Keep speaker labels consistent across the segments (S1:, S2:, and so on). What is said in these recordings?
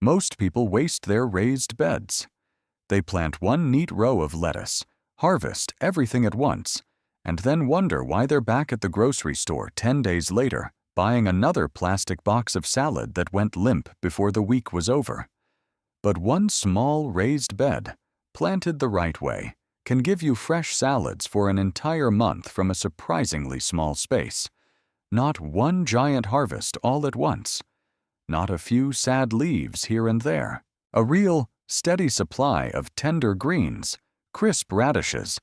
S1: Most people waste their raised beds. They plant one neat row of lettuce, harvest everything at once, and then wonder why they're back at the grocery store 10 days later buying another plastic box of salad that went limp before the week was over. But one small raised bed, planted the right way, can give you fresh salads for an entire month from a surprisingly small space. Not one giant harvest all at once. Not a few sad leaves here and there. A real, steady supply of tender greens, crisp radishes,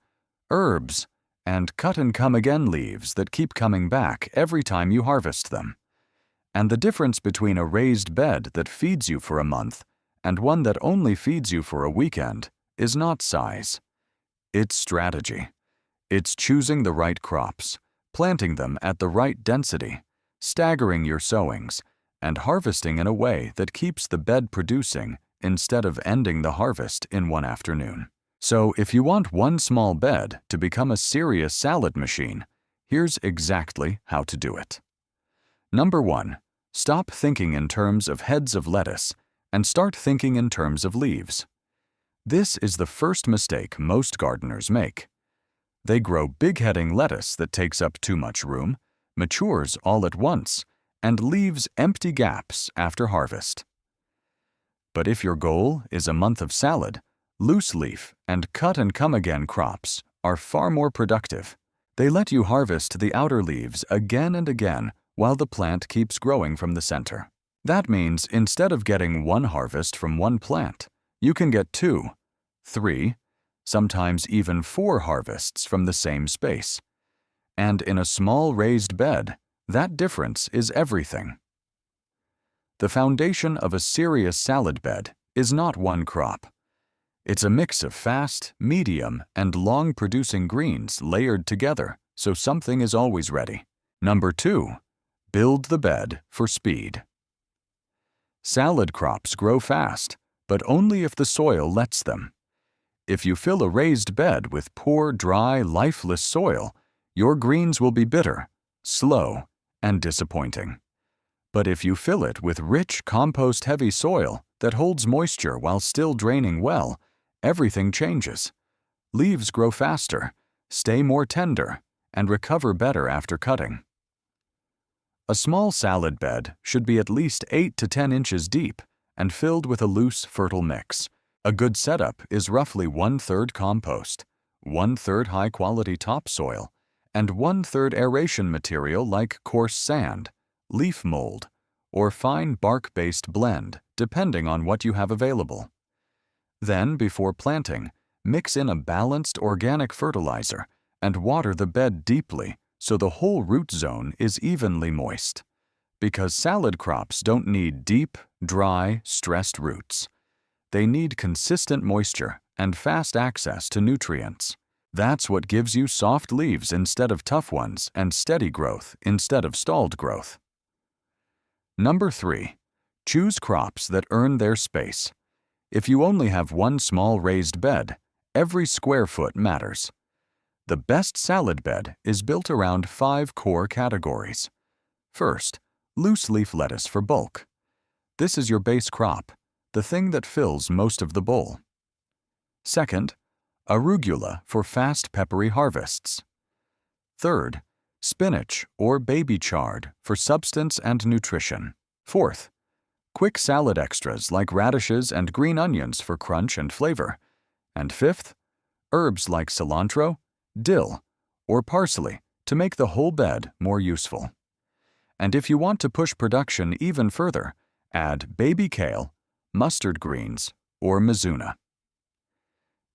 S1: herbs, and cut-and-come-again leaves that keep coming back every time you harvest them. And the difference between a raised bed that feeds you for a month and one that only feeds you for a weekend is not size. It's strategy. It's choosing the right crops, planting them at the right density, staggering your sowings, and harvesting in a way that keeps the bed producing instead of ending the harvest in one afternoon. So if you want one small bed to become a serious salad machine, here's exactly how to do it. Number 1. Stop thinking in terms of heads of lettuce and start thinking in terms of leaves. This is the first mistake most gardeners make. They grow big-heading lettuce that takes up too much room, matures all at once, and leaves empty gaps after harvest. But if your goal is a month of salad, loose leaf and cut-and-come-again crops are far more productive. They let you harvest the outer leaves again and again while the plant keeps growing from the center. That means instead of getting one harvest from one plant, you can get 2, 3, sometimes even 4 harvests from the same space. And in a small raised bed, that difference is everything. The foundation of a serious salad bed is not one crop. It's a mix of fast, medium, and long-producing greens layered together, so something is always ready. Number 2. Build the bed for speed. Salad crops grow fast, but only if the soil lets them. If you fill a raised bed with poor, dry, lifeless soil, your greens will be bitter, slow, and disappointing. But if you fill it with rich, compost-heavy soil that holds moisture while still draining well, everything changes. Leaves grow faster, stay more tender, and recover better after cutting. A small salad bed should be at least 8 to 10 inches deep and filled with a loose, fertile mix. A good setup is roughly 1/3 compost, 1/3 high-quality topsoil, and 1/3 aeration material like coarse sand, leaf mold, or fine bark-based blend, depending on what you have available. Then, before planting, mix in a balanced organic fertilizer and water the bed deeply so the whole root zone is evenly moist. Because salad crops don't need deep, dry, stressed roots. They need consistent moisture and fast access to nutrients. That's what gives you soft leaves instead of tough ones and steady growth instead of stalled growth. Number 3. Choose crops that earn their space. If you only have one small raised bed, every square foot matters. The best salad bed is built around 5 core categories. First, loose leaf lettuce for bulk. This is your base crop, the thing that fills most of the bowl. Second, arugula for fast peppery harvests. Third, spinach or baby chard for substance and nutrition. Fourth, quick salad extras like radishes and green onions for crunch and flavor. And fifth, herbs like cilantro, dill, or parsley to make the whole bed more useful. And if you want to push production even further, add baby kale, mustard greens, or mizuna.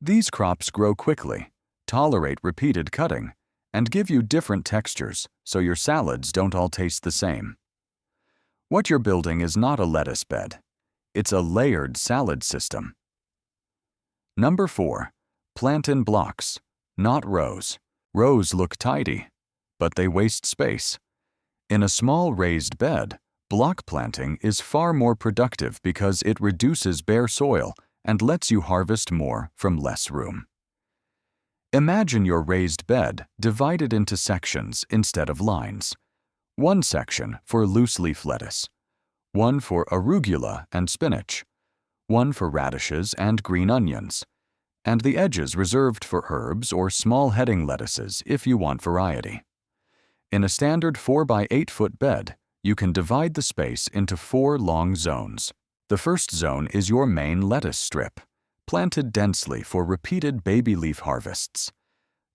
S1: These crops grow quickly, tolerate repeated cutting, and give you different textures so your salads don't all taste the same. What you're building is not a lettuce bed. It's a layered salad system. Number 4. Plant in blocks, not rows. Rows look tidy, but they waste space. In a small raised bed, block planting is far more productive because it reduces bare soil and lets you harvest more from less room. Imagine your raised bed divided into sections instead of lines. One section for loose leaf lettuce, one for arugula and spinach, one for radishes and green onions, and the edges reserved for herbs or small heading lettuces if you want variety. In a standard 4 by 8 foot bed, you can divide the space into 4 long zones. The first zone is your main lettuce strip, planted densely for repeated baby leaf harvests.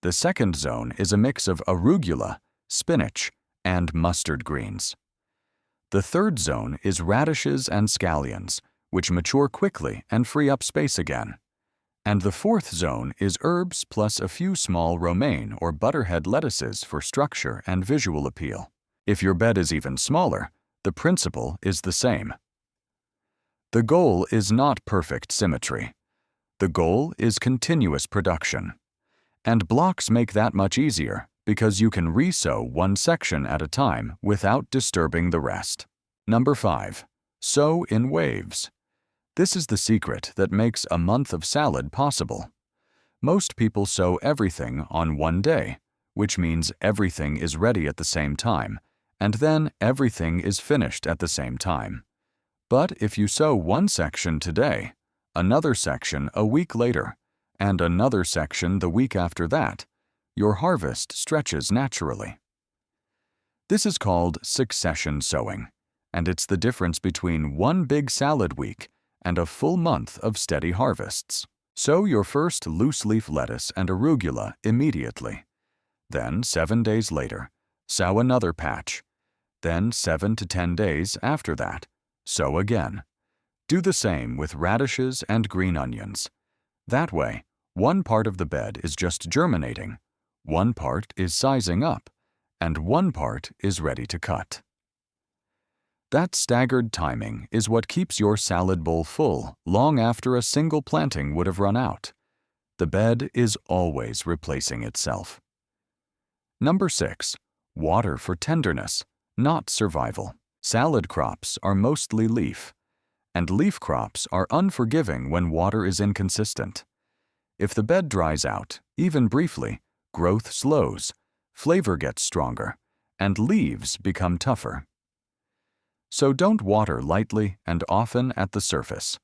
S1: The second zone is a mix of arugula, spinach, and mustard greens. The third zone is radishes and scallions, which mature quickly and free up space again. And the fourth zone is herbs plus a few small romaine or butterhead lettuces for structure and visual appeal. If your bed is even smaller, the principle is the same. The goal is not perfect symmetry. The goal is continuous production. And blocks make that much easier because you can re-sow one section at a time without disturbing the rest. Number 5. Sow in waves. This is the secret that makes a month of salad possible. Most people sow everything on one day, which means everything is ready at the same time, and then everything is finished at the same time. But if you sow one section today, another section a week later, and another section the week after that, your harvest stretches naturally. This is called succession sowing, and it's the difference between one big salad week and a full month of steady harvests. Sow your first loose-leaf lettuce and arugula immediately. Then, 7 days later, sow another patch. Then 7 to 10 days after that, sow again. Do the same with radishes and green onions. That way, one part of the bed is just germinating, one part is sizing up, and one part is ready to cut. That staggered timing is what keeps your salad bowl full long after a single planting would have run out. The bed is always replacing itself. Number 6. Water for tenderness, not survival. Salad crops are mostly leaf, and leaf crops are unforgiving when water is inconsistent. If the bed dries out, even briefly, growth slows, flavor gets stronger, and leaves become tougher. So don't water lightly and often at the surface.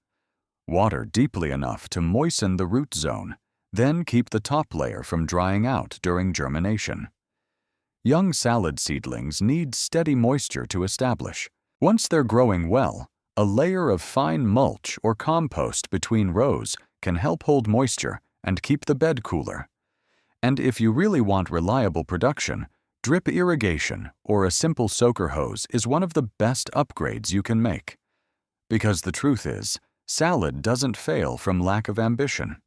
S1: Water deeply enough to moisten the root zone, then keep the top layer from drying out during germination. Young salad seedlings need steady moisture to establish. Once they're growing well, a layer of fine mulch or compost between rows can help hold moisture and keep the bed cooler. And if you really want reliable production, drip irrigation or a simple soaker hose is one of the best upgrades you can make. Because the truth is, salad doesn't fail from lack of ambition.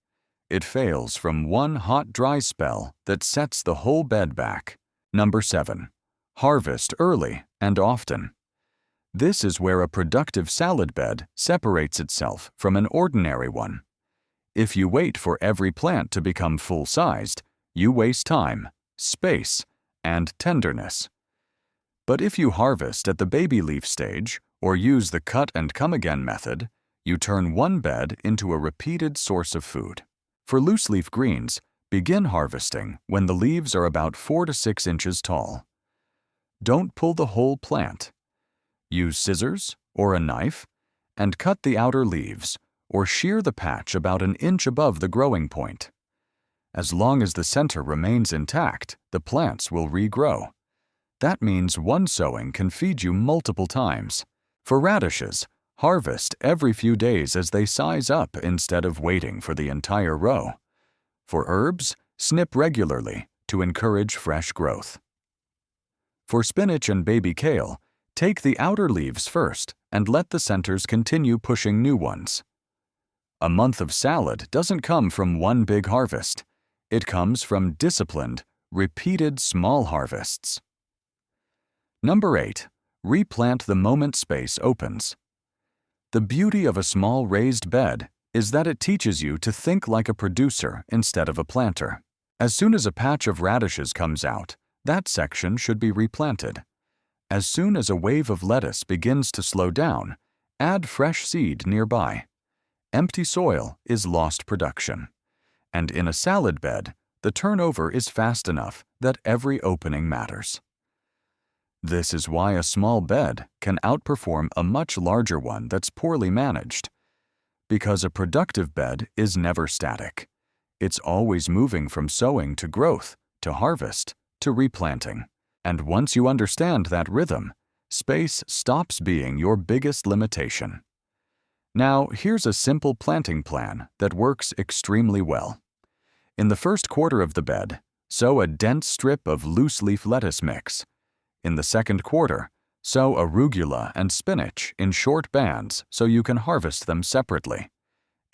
S1: It fails from one hot, dry spell that sets the whole bed back. Number 7. Harvest early and often. This is where a productive salad bed separates itself from an ordinary one. If you wait for every plant to become full-sized, you waste time, space, and tenderness. But if you harvest at the baby leaf stage or use the cut-and-come-again method, you turn one bed into a repeated source of food. For loose-leaf greens, begin harvesting when the leaves are about 4 to 6 inches tall. Don't pull the whole plant. Use scissors or a knife and cut the outer leaves or shear the patch about an inch above the growing point. As long as the center remains intact, the plants will regrow. That means one sowing can feed you multiple times. For radishes, harvest every few days as they size up instead of waiting for the entire row. For herbs, snip regularly to encourage fresh growth. For spinach and baby kale, take the outer leaves first and let the centers continue pushing new ones. A month of salad doesn't come from one big harvest. It comes from disciplined, repeated small harvests. Number 8. Replant the moment space opens. The beauty of a small raised bed is that it teaches you to think like a producer instead of a planter. As soon as a patch of radishes comes out, that section should be replanted. As soon as a wave of lettuce begins to slow down, add fresh seed nearby. Empty soil is lost production. And in a salad bed, the turnover is fast enough that every opening matters. This is why a small bed can outperform a much larger one that's poorly managed. because a productive bed is never static. It's always moving from sowing to growth, to harvest, to replanting. And once you understand that rhythm, space stops being your biggest limitation. Now, here's a simple planting plan that works extremely well. In the first quarter of the bed, sow a dense strip of loose-leaf lettuce mix. In the second quarter, sow arugula and spinach in short bands so you can harvest them separately.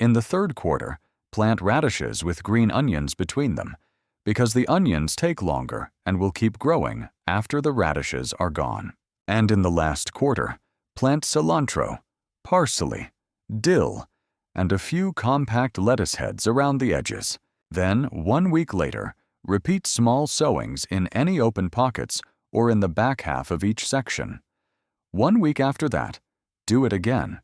S1: In the third quarter, plant radishes with green onions between them, because the onions take longer and will keep growing after the radishes are gone. And in the last quarter, plant cilantro, parsley, dill, and a few compact lettuce heads around the edges. Then, 1 week later, repeat small sowings in any open pockets or in the back half of each section. 1 week after that, do it again.